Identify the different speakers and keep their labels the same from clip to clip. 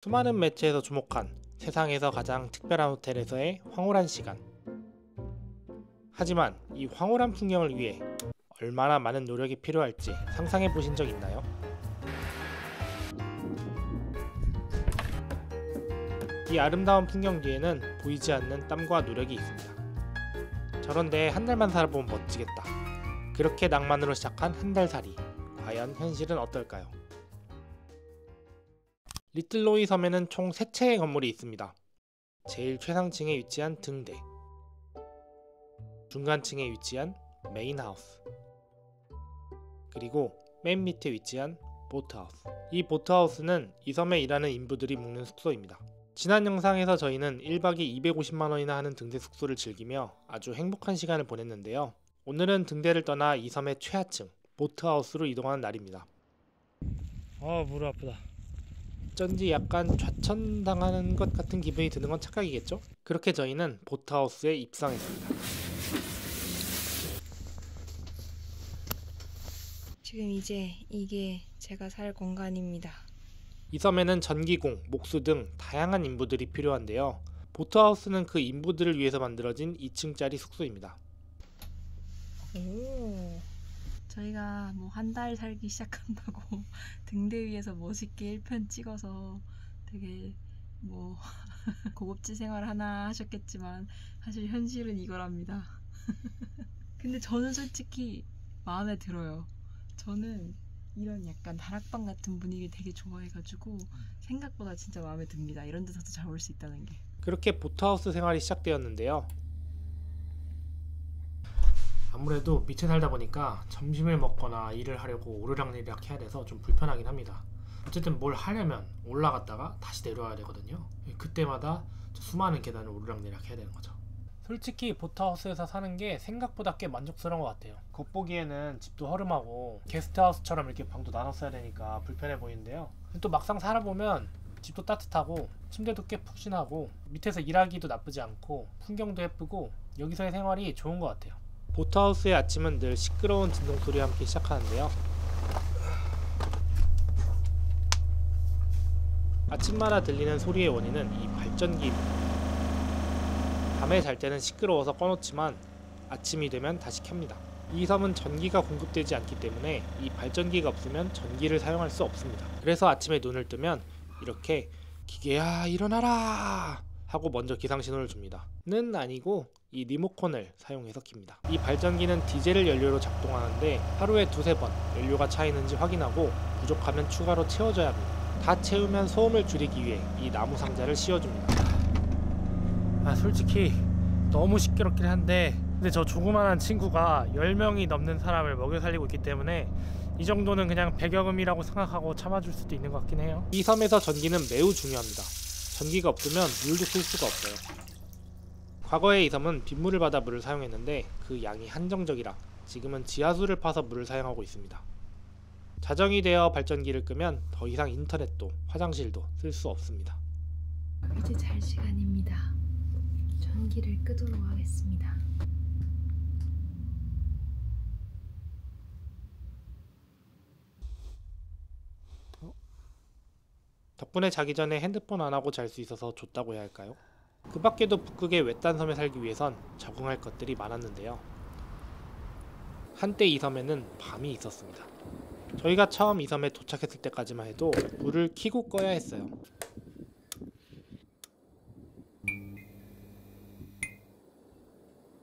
Speaker 1: 수많은 매체에서 주목한 세상에서 가장 특별한 호텔에서의 황홀한 시간. 하지만 이 황홀한 풍경을 위해 얼마나 많은 노력이 필요할지 상상해 보신 적 있나요? 이 아름다운 풍경 뒤에는 보이지 않는 땀과 노력이 있습니다. 저런데 한 달만 살아보면 멋지겠다. 그렇게 낭만으로 시작한 한 달 살이, 과연 현실은 어떨까요? 리틀로이 섬에는 총 3채의 건물이 있습니다. 제일 최상층에 위치한 등대, 중간층에 위치한 메인하우스, 그리고 맨 밑에 위치한 보트하우스. 이 보트하우스는 이 섬에 일하는 인부들이 묵는 숙소입니다. 지난 영상에서 저희는 1박에 250만원이나 하는 등대 숙소를 즐기며 아주 행복한 시간을 보냈는데요. 오늘은 등대를 떠나 이 섬의 최하층 보트하우스로 이동하는 날입니다. 무릎 아프다. 어쩐지 약간 좌천당하는 것 같은 기분이 드는 건 착각이겠죠? 그렇게 저희는 보트하우스에 입성했습니다.
Speaker 2: 지금 이제 이게 제가 살 공간입니다.
Speaker 1: 이 섬에는 전기공, 목수 등 다양한 인부들이 필요한데요. 보트하우스는 그 인부들을 위해서 만들어진 2층짜리 숙소입니다.
Speaker 2: 저희가 뭐 한 달 살기 시작한다고 등대 위에서 멋있게 1편 찍어서 되게 뭐 고급지 생활 하나 하셨겠지만 사실 현실은 이거랍니다. 근데 저는 솔직히 마음에 들어요. 저는 이런 약간 다락방 같은 분위기 되게 좋아해가지고 생각보다 진짜 마음에 듭니다. 이런 데서도 잘 올 수 있다는 게.
Speaker 1: 그렇게 보트하우스 생활이 시작되었는데요. 아무래도 밑에 살다 보니까 점심을 먹거나 일을 하려고 오르락내리락 해야 돼서 좀 불편하긴 합니다. 어쨌든 뭘 하려면 올라갔다가 다시 내려와야 되거든요. 그때마다 수많은 계단을 오르락내리락 해야 되는 거죠. 솔직히 보트하우스에서 사는 게 생각보다 꽤 만족스러운 것 같아요. 겉보기에는 집도 허름하고 게스트하우스처럼 이렇게 방도 나눠 써야 되니까 불편해 보이는데요. 또 막상 살아보면 집도 따뜻하고 침대도 꽤 푹신하고 밑에서 일하기도 나쁘지 않고 풍경도 예쁘고 여기서의 생활이 좋은 것 같아요. 보트하우스의 아침은 늘 시끄러운 진동소리와 함께 시작하는데요. 아침마다 들리는 소리의 원인은 이 발전기입니다. 밤에 잘 때는 시끄러워서 꺼놓지만 아침이 되면 다시 켭니다. 이 섬은 전기가 공급되지 않기 때문에 이 발전기가 없으면 전기를 사용할 수 없습니다. 그래서 아침에 눈을 뜨면 이렇게 기계야 일어나라 하고 먼저 기상신호를 줍니다. 는 아니고 이 리모컨을 사용해서 킵니다. 이 발전기는 디젤을 연료로 작동하는데 하루에 2-3번 연료가 차있는지 확인하고 부족하면 추가로 채워줘야 합니다. 다 채우면 소음을 줄이기 위해 이 나무 상자를 씌워줍니다. 솔직히 너무 시끄럽긴 한데 근데 저 조그만한 친구가 10명이 넘는 사람을 먹여 살리고 있기 때문에 이 정도는 그냥 배경음이라고 생각하고 참아줄 수도 있는 것 같긴 해요. 이 섬에서 전기는 매우 중요합니다. 전기가 없으면 물도 쓸 수가 없어요. 과거에 이 섬은 빗물을 받아 물을 사용했는데 그 양이 한정적이라 지금은 지하수를 파서 물을 사용하고 있습니다. 자정이 되어 발전기를 끄면 더 이상 인터넷도 화장실도 쓸 수 없습니다.
Speaker 2: 이제 잘 시간입니다. 전기를 끄도록 하겠습니다.
Speaker 1: 덕분에 자기 전에 핸드폰 안 하고 잘 수 있어서 좋다고 해야 할까요? 그 밖에도 북극의 외딴 섬에 살기 위해선 적응할 것들이 많았는데요. 한때 이 섬에는 밤이 있었습니다. 저희가 처음 이 섬에 도착했을 때까지만 해도 불을 켜고 꺼야 했어요.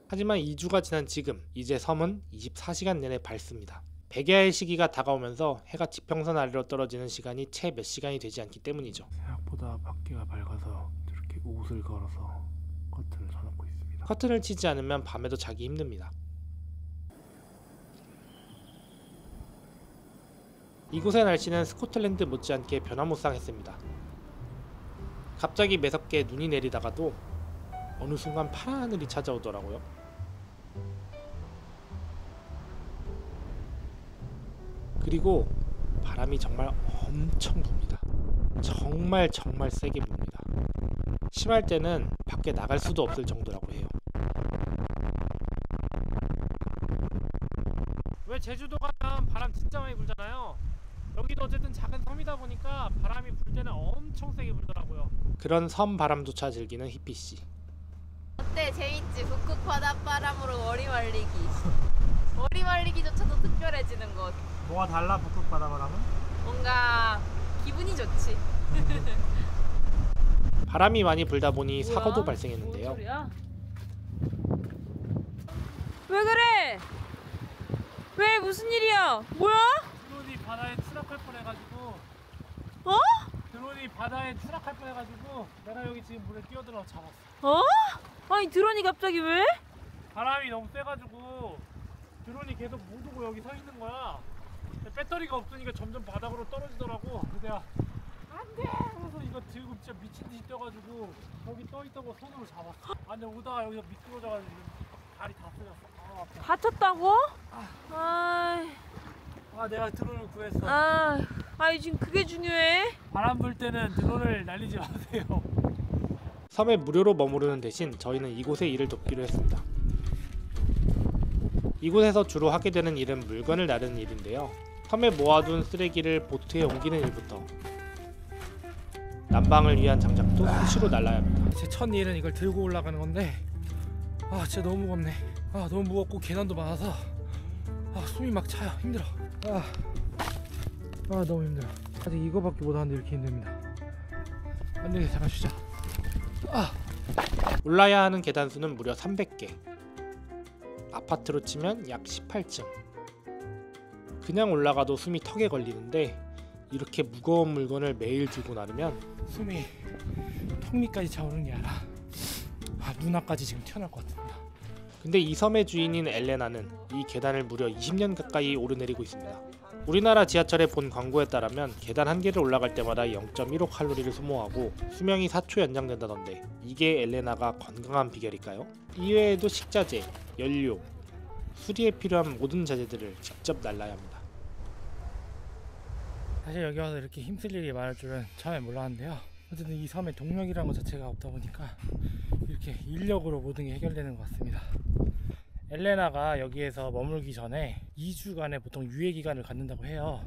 Speaker 1: 하지만 2주가 지난 지금 이제 섬은 24시간 내내 밝습니다. 백야의 시기가 다가오면서 해가 지평선 아래로 떨어지는 시간이 채 몇 시간이 되지 않기 때문이죠. 생각보다 밖에가 밝아서 저렇게 옷을 걸어서 커튼을 쳐놓고 있습니다. 커튼을 치지 않으면 밤에도 자기 힘듭니다. 이곳의 날씨는 스코틀랜드 못지않게 변화무쌍했습니다. 갑자기 매섭게 눈이 내리다가도 어느 순간 파란 하늘이 찾아오더라고요. 그리고 바람이 정말 엄청 붑니다. 정말 세게 붑니다. 심할 때는 밖에 나갈 수도 없을 정도라고 해요. 왜 제주도 가면 바람 진짜 많이 불잖아요. 여기도 어쨌든 작은 섬이다 보니까 바람이 불 때는 엄청 엄청 세게 불더라고요. 그런 섬 바람조차 즐기는 히피씨.
Speaker 3: 어때? 재밌지? 북극 바닷바람으로 머리 말리기. 머리 말리기조차도 특별해지는 곳.
Speaker 1: 뭐가 달라 북극 바다바람은?
Speaker 3: 뭔가 기분이 좋지.
Speaker 1: 바람이 많이 불다 보니
Speaker 3: 뭐야?
Speaker 1: 사고도
Speaker 3: 뭔
Speaker 1: 발생했는데요.
Speaker 3: 소리야? 왜 그래? 왜 무슨 일이야? 뭐야?
Speaker 1: 드론이 바다에 추락할 뻔해가지고.
Speaker 3: 어?
Speaker 1: 드론이 바다에 추락할 뻔해가지고 내가 여기 지금 물에 뛰어들어 잡았어.
Speaker 3: 어? 아니 드론이 갑자기 왜?
Speaker 1: 바람이 너무 세가지고 드론이 계속 못 오고 여기 서 있는 거야. 배터리가 없으니까 점점 바닥으로 떨어지더라고. 그래서 내가 안돼! 그래서 이거 들고 진짜 미친듯이 뛰어가지고 거기 떠있다고 손으로 잡았어. 아 근데 오다가 여기서 미끄러져가지고 다리 다 쓰렸어. 아 아파.
Speaker 3: 다쳤다고?
Speaker 1: 내가 드론을 구했어.
Speaker 3: 아니 지금 그게 중요해?
Speaker 1: 바람 불 때는 드론을 날리지 마세요. 섬에 무료로 머무르는 대신 저희는 이곳에 일을 돕기로 했습니다. 이곳에서 주로 하게 되는 일은 물건을 나르는 일인데요. 섬에 모아둔 쓰레기를 보트에 옮기는 일부터 난방을 위한 장작도 수시로 날라야 합니다. 제 첫 일은 이걸 들고 올라가는 건데 진짜 너무 무겁네. 너무 무겁고 계단도 많아서 숨이 막 차요. 힘들어. 너무 힘들어. 아직 이거밖에 못하는데 이렇게 힘듭니다. 안되겠어. 잠깐 쉬자. 올라야 하는 계단 수는 무려 300개. 아파트로 치면 약 18층. 그냥 올라가도 숨이 턱에 걸리는데 이렇게 무거운 물건을 매일 들고 나르면 숨이 턱 밑까지 차오르는 게 알아. 눈앞까지 지금 튀어나올 것 같습니다. 근데 이 섬의 주인인 엘레나는 이 계단을 무려 20년 가까이 오르내리고 있습니다. 우리나라 지하철에 본 광고에 따르면 계단 한 개를 올라갈 때마다 0.15 칼로리를 소모하고 수명이 4초 연장된다던데 이게 엘레나가 건강한 비결일까요? 이외에도 식자재, 연료, 수리에 필요한 모든 자재들을 직접 날라야 합니다. 사실 여기 와서 이렇게 힘쓸 일이 많을 줄은 처음에 몰랐는데요. 어쨌든 이 섬에 동력이라는 것 자체가 없다 보니까 이렇게 인력으로 모든 게 해결되는 것 같습니다. 엘레나가 여기에서 머물기 전에 2주간의 보통 유예 기간을 갖는다고 해요.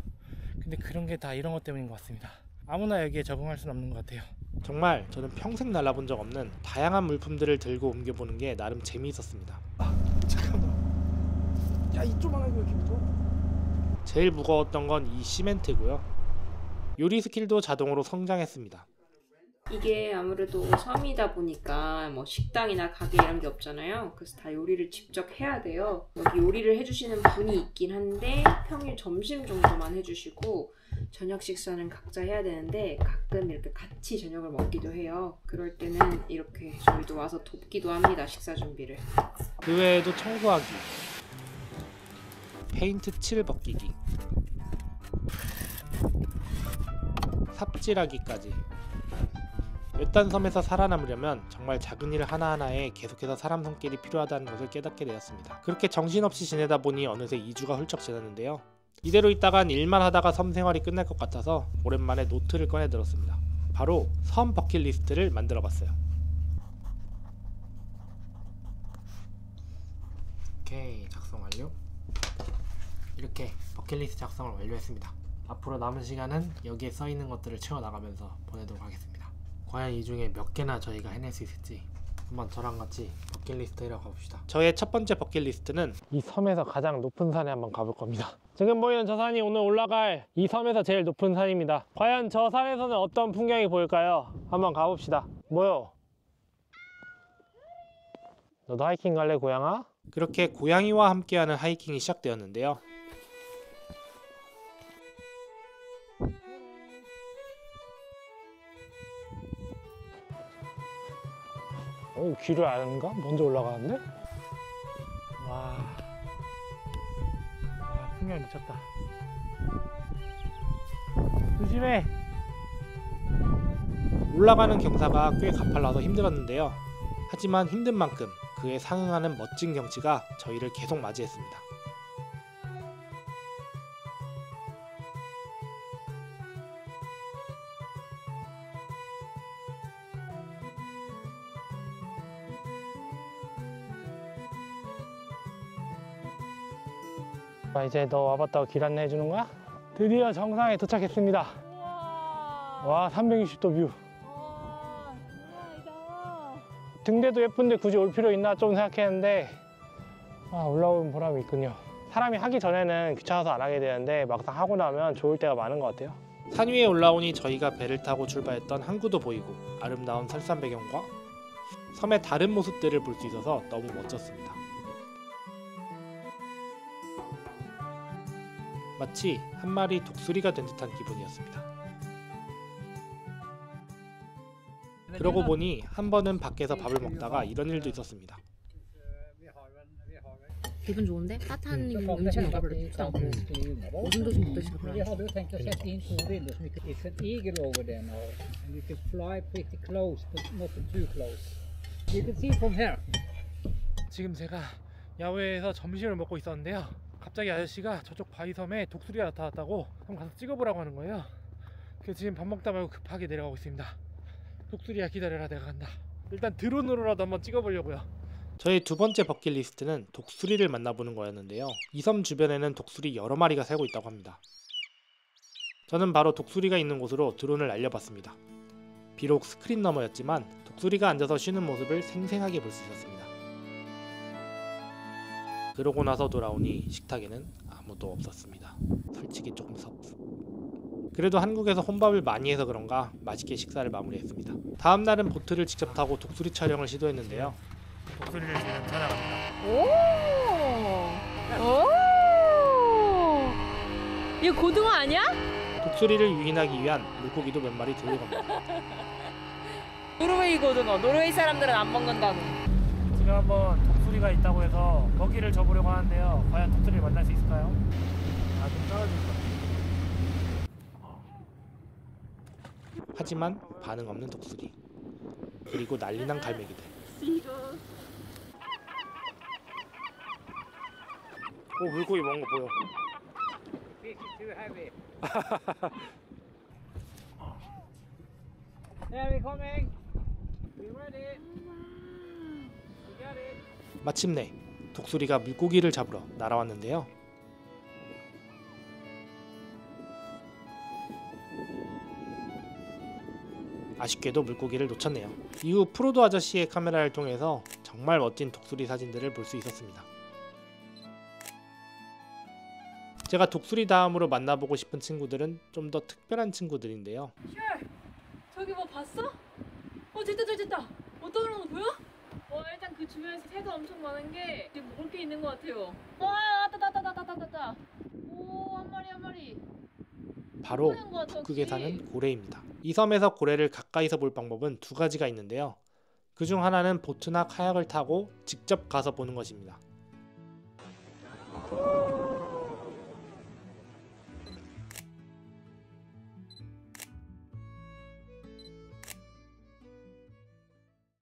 Speaker 1: 근데 그런 게 다 이런 것 때문인 것 같습니다. 아무나 여기에 적응할 수는 없는 것 같아요. 정말 저는 평생 날아본 적 없는 다양한 물품들을 들고 옮겨보는 게 나름 재미있었습니다. 잠깐만. 야, 이쪽만 하고 이렇게 무거워? 제일 무거웠던 건 이 시멘트고요. 요리 스킬도 자동으로 성장했습니다.
Speaker 2: 이게 아무래도 섬이다 보니까 뭐 식당이나 가게 이런 게 없잖아요. 그래서 다 요리를 직접 해야 돼요. 여기 요리를 해주시는 분이 있긴 한데 평일 점심 정도만 해주시고 저녁 식사는 각자 해야 되는데 가끔 이렇게 같이 저녁을 먹기도 해요. 그럴 때는 이렇게 저희도 와서 돕기도 합니다. 식사 준비를.
Speaker 1: 그 외에도 청소하기, 페인트 칠 벗기기, 삽질하기까지. 외딴 섬에서 살아남으려면 정말 작은 일 하나하나에 계속해서 사람 손길이 필요하다는 것을 깨닫게 되었습니다. 그렇게 정신없이 지내다 보니 어느새 2주가 훌쩍 지났는데요. 이대로 있다간 일만 하다가 섬 생활이 끝날 것 같아서 오랜만에 노트를 꺼내 들었습니다. 바로 섬 버킷리스트를 만들어 봤어요. 오케이, 작성 완료. 이렇게 버킷리스트 작성을 완료했습니다. 앞으로 남은 시간은 여기에 써있는 것들을 채워나가면서 보내도록 하겠습니다. 과연 이 중에 몇 개나 저희가 해낼 수 있을지 한번 저랑 같이 버킷리스트 해러 가봅시다. 저의 첫 번째 버킷리스트는 이 섬에서 가장 높은 산에 한번 가볼 겁니다. 지금 보이는 저 산이 오늘 올라갈 이 섬에서 제일 높은 산입니다. 과연 저 산에서는 어떤 풍경이 보일까요? 한번 가봅시다. 뭐요? 너도 하이킹 갈래, 고양아? 그렇게 고양이와 함께하는 하이킹이 시작되었는데요. 길을 아는가? 먼저 올라가는데? 와, 풍경 미쳤다. 조심해! 올라가는 경사가 꽤 가팔라서 힘들었는데요. 하지만 힘든 만큼 그에 상응하는 멋진 경치가 저희를 계속 맞이했습니다. 이제 너 와봤다고 길 안내해 주는 거야? 드디어 정상에 도착했습니다.
Speaker 3: 우와.
Speaker 1: 와 360도 뷰.
Speaker 3: 와, 장난 아니다.
Speaker 1: 등대도 예쁜데 굳이 올 필요 있나 좀 생각했는데 올라온 보람이 있군요. 사람이 하기 전에는 귀찮아서 안 하게 되는데 막상 하고 나면 좋을 때가 많은 것 같아요. 산 위에 올라오니 저희가 배를 타고 출발했던 항구도 보이고 아름다운 설산 배경과 섬의 다른 모습들을 볼 수 있어서 너무 멋졌습니다. 마치 한 마리 독수리가 된 듯한 기분이었습니다. 그러고 보니 한 번은 밖에서 밥을 먹다가 이런 일도 있었습니다.
Speaker 4: 기분 좋은데? 따뜻한 음식 먹어볼래? 좋지 않고 무슨 도시 못 드시고
Speaker 5: Vi hade tänkt att sätta in 2 bilder så mycket. It's an eagle over there now. And you can fly pretty close, but not too close. You can see from here.
Speaker 1: 지금 제가 야외에서 점심을 먹고 있었는데요. 갑자기 아저씨가 저쪽 바위섬에 독수리가 나타났다고 한번 가서 찍어보라고 하는 거예요. 그래서 지금 밥 먹다 말고 급하게 내려가고 있습니다. 독수리야 기다려라, 내가 간다. 일단 드론으로라도 한번 찍어보려고요. 저의 두 번째 버킷리스트는 독수리를 만나보는 거였는데요. 이 섬 주변에는 독수리 여러 마리가 살고 있다고 합니다. 저는 바로 독수리가 있는 곳으로 드론을 날려봤습니다. 비록 스크린 너머였지만 독수리가 앉아서 쉬는 모습을 생생하게 볼 수 있었습니다. 그러고 나서 돌아오니 식탁에는 아무도 없었습니다. 솔직히 조금 섭섭. 그래도 한국에서 혼밥을 많이 해서 그런가 맛있게 식사를 마무리했습니다. 다음 날은 보트를 직접 타고 독수리 촬영을 시도했는데요. 독수리를 지금 찾아갑니다.
Speaker 3: 오! 이거 고등어 아니야?
Speaker 1: 독수리를 유인하기 위한 물고기도 몇 마리 들어갑니다.
Speaker 3: 노르웨이 고등어. 노르웨이 사람들은 안 먹는다고.
Speaker 1: 지금 한번 독수리가 있다고 해서 먹이를 줘보려고 하는데요. 과연 독수리를 만날 수 있을까요? 좀 떨어질 것 같아요. 하지만 반응 없는 독수리, 그리고 난리난 갈매기들. 오, 물고기 먹은 거 보여.
Speaker 5: Fish is too heavy. There we coming. We ready. We got it.
Speaker 1: 마침내 독수리가 물고기를 잡으러 날아왔는데요. 아쉽게도 물고기를 놓쳤네요. 이후 프로도 아저씨의 카메라를 통해서 정말 멋진 독수리 사진들을 볼 수 있었습니다. 제가 독수리 다음으로 만나보고 싶은 친구들은 좀 더 특별한 친구들인데요.
Speaker 3: 저기 뭐 봤어? 됐다 저기 됐다. 떠오르는 거 보여? 일단 그 주변에서 새도 엄청 많은 게 지금 먹을 게 있는 것 같아요. 왔다. 오, 한 마리.
Speaker 1: 바로 북극에 사는 고래입니다. 이 섬에서 고래를 가까이서 볼 방법은 두 가지가 있는데요. 그중 하나는 보트나 카약을 타고 직접 가서 보는 것입니다.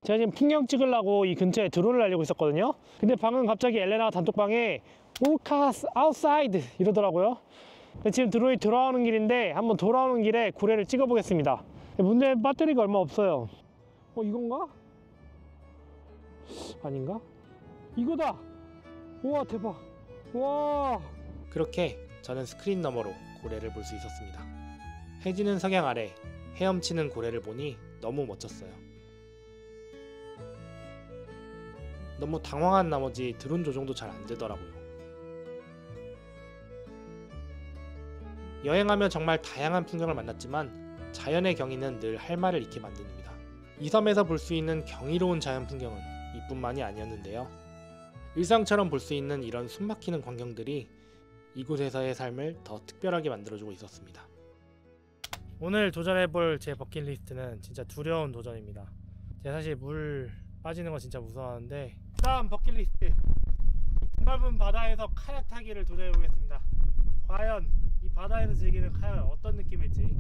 Speaker 1: 제가 지금 풍경 찍으려고 이 근처에 드론을 날리고 있었거든요. 근데 방금 갑자기 엘레나가 단톡방에 Orcas outside 이러더라고요. 근데 지금 드론이 돌아오는 길인데 한번 돌아오는 길에 고래를 찍어보겠습니다. 문제는 배터리가 얼마 없어요. 이건가? 아닌가? 이거다! 우와, 대박! 와! 그렇게 저는 스크린 너머로 고래를 볼 수 있었습니다. 해지는 석양 아래 헤엄치는 고래를 보니 너무 멋졌어요. 너무 당황한 나머지 드론 조종도 잘 안되더라고요. 여행하며 정말 다양한 풍경을 만났지만 자연의 경이는 늘 할 말을 잃게 만듭니다. 이 섬에서 볼 수 있는 경이로운 자연 풍경은 이뿐만이 아니었는데요. 일상처럼 볼 수 있는 이런 숨막히는 광경들이 이곳에서의 삶을 더 특별하게 만들어주고 있었습니다. 오늘 도전해볼 제 버킷리스트는 진짜 두려운 도전입니다. 제가 사실 물 빠지는 거 진짜 무서워하는데, 다음 버킷리스트, 드넓은 바다에서 카약 타기를 도전해보겠습니다. 과연 이 바다에서 즐기는 카약은 어떤 느낌일지.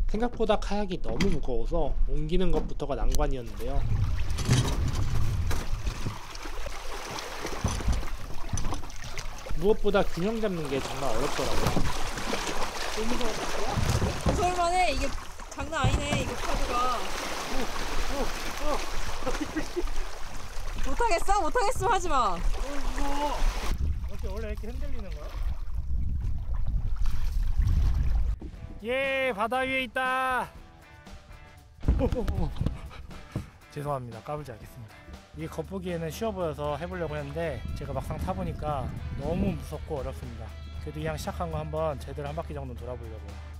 Speaker 1: 생각보다 카약이 너무 무거워서 옮기는 것부터가 난관이었는데요. 무엇보다 균형 잡는 게 정말 어렵더라고요.
Speaker 3: 무서울만해. 이게 장난 아니네. 이거 카드가. 못하겠어? 못하겠으면 하지마.
Speaker 1: 무서워. 원래 이렇게 흔들리는 거야? 예, 바다 위에 있다. 죄송합니다. 까불지 않겠습니다. 이게 겉보기에는 쉬워 보여서 해보려고 했는데 제가 막상 타보니까 너무 무섭고 어렵습니다. 그래도 그냥 시작한 거 한번 제대로 한 바퀴 정도 돌아보려고요.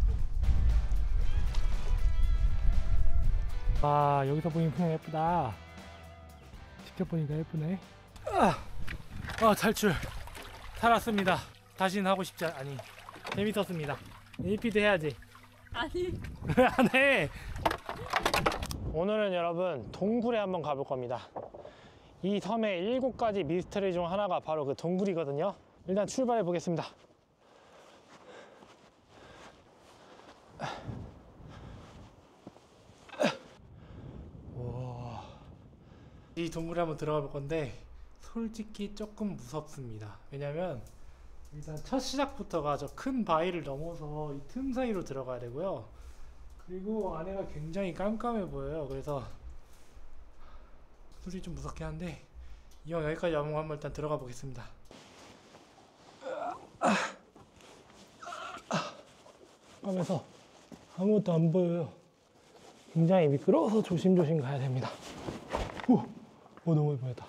Speaker 1: 와, 여기서 보이는 풍경 예쁘다. 직접 보니까 예쁘네. 탈출 살았습니다. 다시는 하고 싶지 아니 재밌었습니다. 리피드 해야지.
Speaker 3: 아니.
Speaker 1: 왜 안 해? 오늘은 여러분 동굴에 한번 가볼 겁니다. 이 섬의 7가지 미스터리 중 하나가 바로 그 동굴이거든요. 일단 출발해 보겠습니다. 이 동굴에 한번 들어가 볼 건데 솔직히 조금 무섭습니다. 왜냐면 일단 첫 시작부터가 저 큰 바위를 넘어서 이 틈 사이로 들어가야 되고요. 그리고 안에가 굉장히 깜깜해 보여요. 그래서 솔직히 좀 무섭긴 한데 이왕 여기까지 와본 거 한번 일단 들어가 보겠습니다. 하면서 아무것도 안 보여요. 굉장히 미끄러워서 조심조심 가야 됩니다. 오, 너무 예쁘다.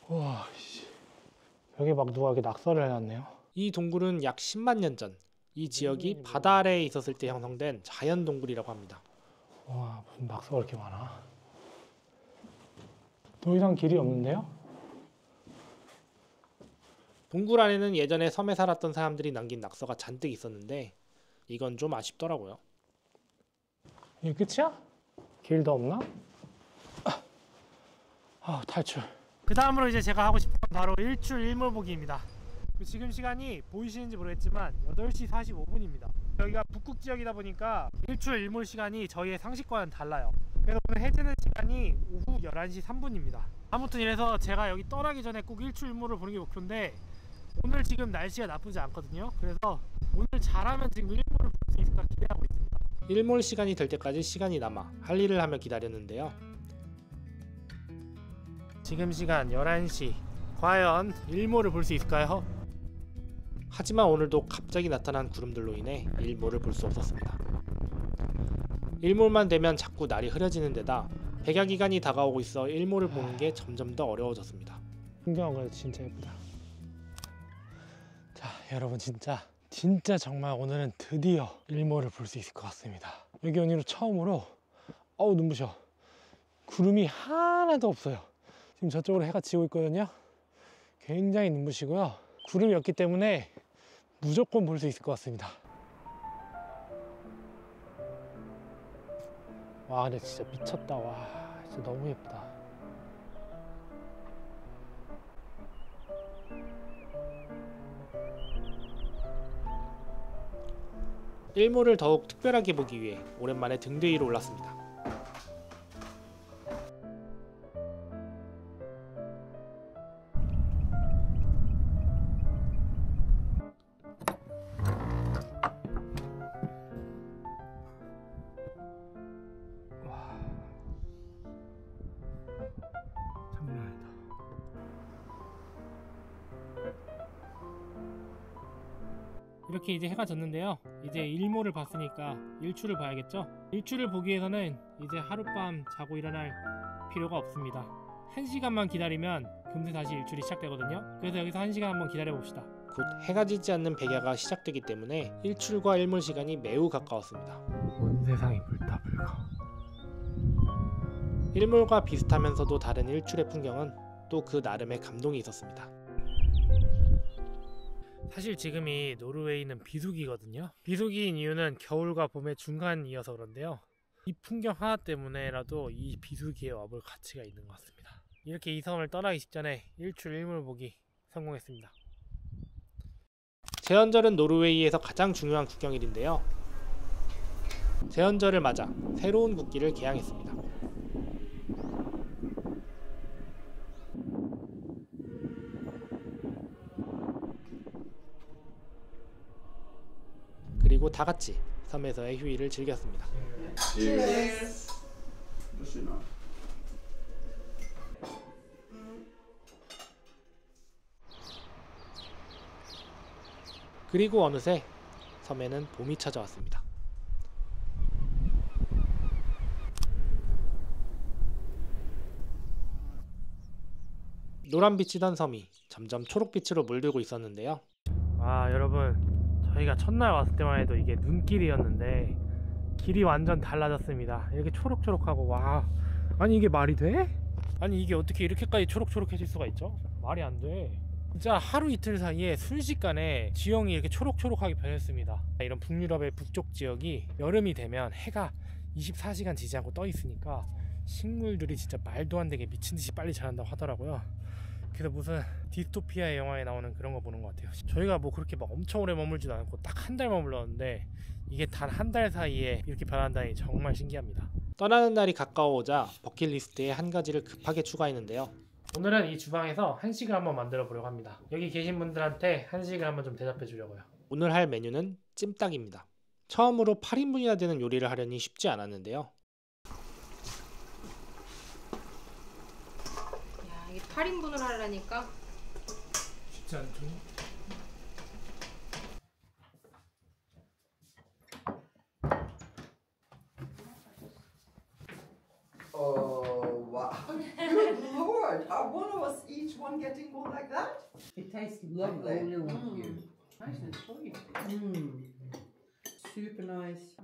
Speaker 1: 와, 씨. 여기 막 누가 이렇게 낙서를 해놨네요. 이 동굴은 약 10만 년 전 이 지역이 바다 아래에 있었을 때 형성된 자연 동굴이라고 합니다. 와, 무슨 낙서가 이렇게 많아. 더 이상 길이 없는데요? 동굴 안에는 예전에 섬에 살았던 사람들이 남긴 낙서가 잔뜩 있었는데 이건 좀 아쉽더라고요. 이게 끝이야? 길도 없나? 탈출. 그 다음으로 이제 제가 하고 싶은 건 바로 일출 일몰보기입니다. 지금 시간이 보이시는지 모르겠지만 8시 45분입니다. 여기가 북극 지역이다 보니까 일출 일몰 시간이 저희의 상식과는 달라요. 그래서 오늘 해지는 시간이 오후 11시 3분입니다. 아무튼 이래서 제가 여기 떠나기 전에 꼭 일출 일몰을 보는 게 목표인데 오늘 지금 날씨가 나쁘지 않거든요. 그래서 오늘 잘하면 지금 일몰을 볼 수 있을까 기대하고 있습니다. 일몰 시간이 될 때까지 시간이 남아 할 일을 하며 기다렸는데요. 지금 시간 11시. 과연 일몰을 볼 수 있을까요? 하지만 오늘도 갑자기 나타난 구름들로 인해 일몰을 볼 수 없었습니다. 일몰만 되면 자꾸 날이 흐려지는 데다 백야기간이 다가오고 있어 일몰을 보는 게 점점 더 어려워졌습니다. 풍경은 그래도 진짜 예쁘다. 자, 여러분 진짜 정말 오늘은 드디어 일몰을 볼 수 있을 것 같습니다. 여기 온 이후 처음으로 눈부셔. 구름이 하나도 없어요. 지금 저쪽으로 해가 지고 있거든요. 굉장히 눈부시고요. 구름이 없기 때문에 무조건 볼 수 있을 것 같습니다. 와, 근데 진짜 미쳤다. 와, 진짜 너무 예쁘다. 일몰을 더욱 특별하게 보기 위해 오랜만에 등대 위로 올랐습니다. 이렇게 이제 해가 졌는데요. 이제 일몰을 봤으니까 일출을 봐야겠죠? 일출을 보기 위해서는 이제 하룻밤 자고 일어날 필요가 없습니다. 1시간만 기다리면 금세 다시 일출이 시작되거든요. 그래서 여기서 1시간 한번 기다려 봅시다. 곧 해가 지지 않는 백야가 시작되기 때문에 일출과 일몰 시간이 매우 가까웠습니다. 온 세상이 불타불거. 일몰과 비슷하면서도 다른 일출의 풍경은 또 그 나름의 감동이 있었습니다. 사실 지금이 노르웨이는 비수기거든요. 비수기인 이유는 겨울과 봄의 중간이어서 그런데요. 이 풍경 하나 때문에라도 이 비수기에 와볼 가치가 있는 것 같습니다. 이렇게 이 섬을 떠나기 직전에 일출 일몰 보기 성공했습니다. 제헌절은 노르웨이에서 가장 중요한 국경일인데요. 제헌절을 맞아 새로운 국기를 개양했습니다. 그리고 다 같이 섬에서의 휴일을 즐겼습니다. 그리고 어느새 섬에는 봄이 찾아왔습니다. 노란빛이던 섬이 점점 초록빛으로 물들고 있었는데요. 아, 여러분, 저희가 첫날 왔을 때만 해도 이게 눈길이었는데 길이 완전 달라졌습니다. 이렇게 초록초록하고, 와, 아니 이게 말이 돼? 아니 이게 어떻게 이렇게까지 초록초록해질 수가 있죠? 말이 안 돼. 진짜 하루 이틀 사이에 순식간에 지형이 이렇게 초록초록하게 변했습니다. 이런 북유럽의 북쪽 지역이 여름이 되면 해가 24시간 지지 않고 떠 있으니까 식물들이 진짜 말도 안 되게 미친듯이 빨리 자란다고 하더라고요. 그래서 무슨 디스토피아 영화에 나오는 그런 거 보는 것 같아요. 저희가 뭐 그렇게 막 엄청 오래 머물지도 않고 딱 한 달 머물렀는데 이게 단 한 달 사이에 이렇게 변한다니 정말 신기합니다. 떠나는 날이 가까워오자 버킷리스트에 한 가지를 급하게 추가했는데요. 오늘은 이 주방에서 한식을 한번 만들어 보려고 합니다. 여기 계신 분들한테 한식을 한번 좀 대접해 주려고요. 오늘 할 메뉴는 찜닭입니다. 처음으로 8인분이나 되는 요리를 하려니 쉽지 않았는데요.
Speaker 4: 야, 이게 8인분을 하려니까
Speaker 1: 쉽지 않죠?
Speaker 6: Oh, wow. Good Lord. Are one of us each one getting one like that?
Speaker 7: It tastes lovely.
Speaker 6: Lovely.
Speaker 7: Nice and sweet.
Speaker 6: Super nice.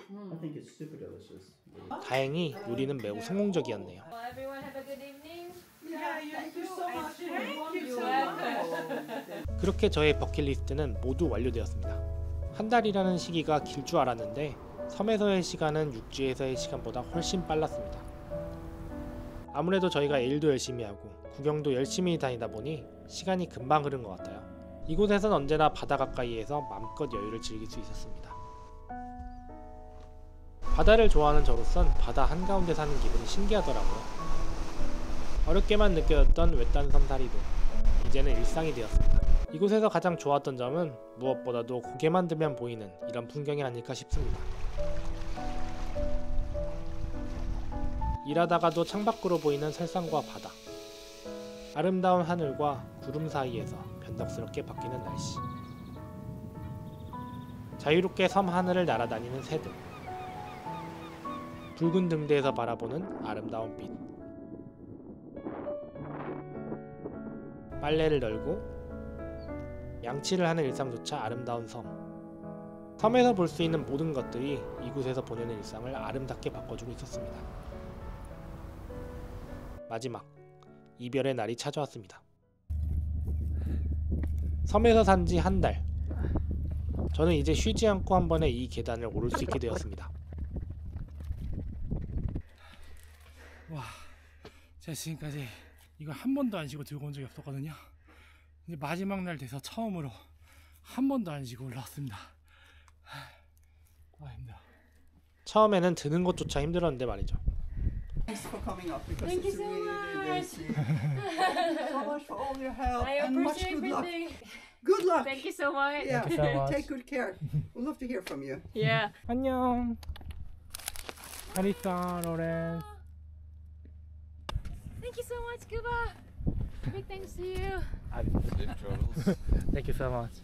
Speaker 7: I think it's super delicious.
Speaker 1: 다행히 요리는 매우 성공적이었네요.
Speaker 3: Everyone have a good evening.
Speaker 6: Yeah, thank you so much.
Speaker 7: Thank you
Speaker 3: so much.
Speaker 1: 그렇게 저의 버킷리스트는 모두 완료되었습니다. 한 달이라는 시기가 길 줄 알았는데 섬에서의 시간은 육지에서의 시간보다 훨씬 빨랐습니다. 아무래도 저희가 일도 열심히 하고 구경도 열심히 다니다 보니 시간이 금방 흐른 것 같아요. 이곳에선 언제나 바다 가까이에서 마음껏 여유를 즐길 수 있었습니다. 바다를 좋아하는 저로선 바다 한가운데 사는 기분이 신기하더라고요. 어렵게만 느껴졌던 외딴 섬살이도 이제는 일상이 되었습니다. 이곳에서 가장 좋았던 점은 무엇보다도 고개만 들면 보이는 이런 풍경이 아닐까 싶습니다. 일하다가도 창밖으로 보이는 설산과 바다, 아름다운 하늘과 구름 사이에서 변덕스럽게 바뀌는 날씨, 자유롭게 섬 하늘을 날아다니는 새들, 붉은 등대에서 바라보는 아름다운 빛, 빨래를 널고 양치를 하는 일상조차 아름다운 섬. 섬에서 볼 수 있는 모든 것들이 이곳에서 보내는 일상을 아름답게 바꿔주고 있었습니다. 마지막, 이별의 날이 찾아왔습니다. 섬에서 산 지 한 달. 저는 이제 쉬지 않고 한 번에 이 계단을 오를 수 있게 되었습니다. 와, 제가 지금까지 이거 한 번도 안 쉬고 들고 온 적이 없었거든요. 이제 마지막 날 돼서 처음으로 한 번도 안 쉬고 올라왔습니다. 아, 힘들어. 처음에는 드는 것조차 힘들었는데 말이죠.
Speaker 6: Thanks for coming up because
Speaker 3: Thank you
Speaker 6: it's
Speaker 3: so
Speaker 6: really, really
Speaker 3: much.
Speaker 6: sweet. Thank you so much for all your help
Speaker 3: I
Speaker 6: and much
Speaker 3: appreciate
Speaker 6: good luck.
Speaker 3: everything.
Speaker 6: Good luck.
Speaker 3: Thank you so much.
Speaker 6: Yeah.
Speaker 1: Thank you so much.
Speaker 6: Take good care. We'd love to hear from you.
Speaker 3: Yeah.
Speaker 1: 안녕. 아리사 로렌.
Speaker 3: Thank you so much, Cuba. Big thanks to you.
Speaker 1: Thank you so much.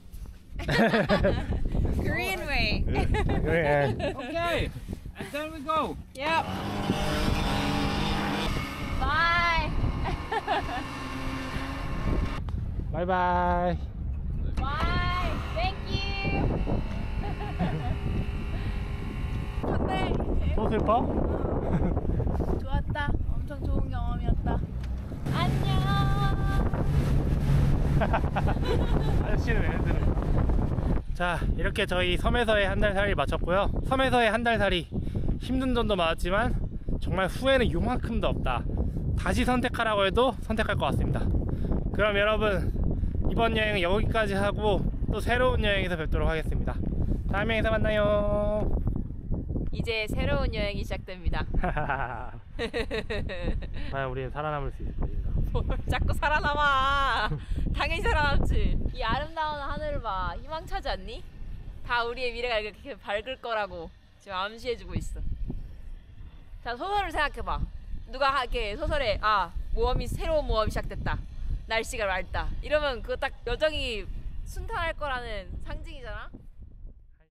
Speaker 3: Korean way.
Speaker 5: Okay, and then we go.
Speaker 3: Yep. Bye.
Speaker 1: Bye bye.
Speaker 3: Bye. Thank you. 좋네.
Speaker 1: 또 슬퍼?
Speaker 3: 좋았다. 엄청 좋은 경험이었다. 안녕.
Speaker 1: 아저씨는 왜 흔드는 거야? 자, 이렇게 저희 섬에서의 한 달 살이 마쳤고요. 섬에서의 한 달 살이 힘든 점도 많았지만 정말 후회는 요만큼도 없다. 다시 선택하라고 해도 선택할 것 같습니다. 그럼 여러분, 이번 여행은 여기까지 하고 또 새로운 여행에서 뵙도록 하겠습니다. 다음 여행에서 만나요.
Speaker 3: 이제 새로운 여행이 시작됩니다.
Speaker 1: 과연 우리는 살아남을 수 있을 것인가?
Speaker 3: 뭘 자꾸 살아남아. 당연히 살아남지. 이 아름다운 하늘을 봐. 희망차지 않니? 다 우리의 미래가 이렇게 밝을 거라고 지금 암시해주고 있어. 자, 소설을 생각해봐. 누가 이렇게 소설에 모험이 새로운 모험이 시작됐다. 날씨가 맑다. 이러면 그거 딱 여정이 순탄할 거라는 상징이잖아.